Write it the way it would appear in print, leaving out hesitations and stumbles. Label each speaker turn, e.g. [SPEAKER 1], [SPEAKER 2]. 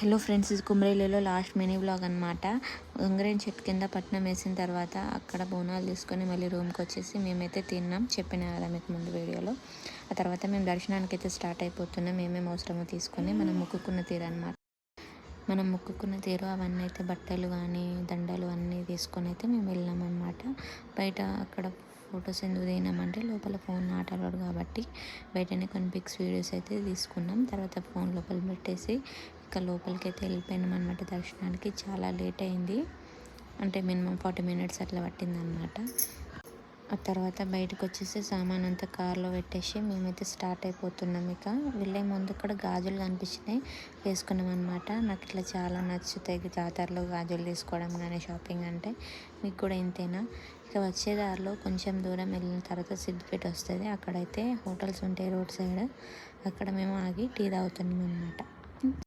[SPEAKER 1] Hello friends, ఇది కుమ్రేలిలో last mini blog అనమాట. గంగరేణి చెట్టు కింద పట్నం వేసిన తర్వాత అక్కడ బోనాలు తీసుకొని మళ్ళీ రూమ్కి వచ్చేసి మేమైతే తిన్నాం. చెప్పిన కదా మీకు ముందు వీడియోలో. ఆ తర్వాత మేము దర్శనానికి అయితే స్టార్ట్ అయిపోతున్నాం. ఏమేమి అవసరమో తీసుకొని మనం మొక్కుకున్న తీరు అనమాట. మనం మొక్కుకున్న తీరు అవన్నీ అయితే బట్టలు కానీ దండలు అన్నీ తీసుకొని అయితే మేము వెళ్ళాం అనమాట. బయట అక్కడ ఫొటోస్ ఎందుకు దిగినామంటే లోపల ఫోన్ నాట్ అలౌడ్ కాబట్టి బయటనే కొన్ని పిక్స్ వీడియోస్ అయితే తీసుకున్నాం. తర్వాత ఫోన్ లోపల పెట్టేసి ఇక లోపలికి అయితే వెళ్ళిపోయినాం అనమాట. దర్శనానికి చాలా లేట్ అయింది, అంటే మినిమం 40 మినిట్స్ అట్లా పట్టిందనమాట. ఆ తర్వాత బయటకు వచ్చేసి సామాన్ అంతా కార్లో పెట్టేసి మేమైతే స్టార్ట్ అయిపోతున్నాం. ఇక వెళ్ళే ముందు ఇక్కడ గాజులు కనిపించినాయి, వేసుకున్నాం అనమాట. నాకు ఇట్లా చాలా నచ్చుతాయి జాతరలో గాజులు తీసుకోవడం కానీ షాపింగ్ అంటే. మీకు కూడా ఇంతేనా? ఇక వచ్చే దారిలో కొంచెం దూరం వెళ్ళిన తర్వాత సిద్దిపేట వస్తుంది. అక్కడైతే హోటల్స్ ఉంటాయి రోడ్ సైడ్. అక్కడ మేము ఆగి టీ తాగుతున్నాం అనమాట.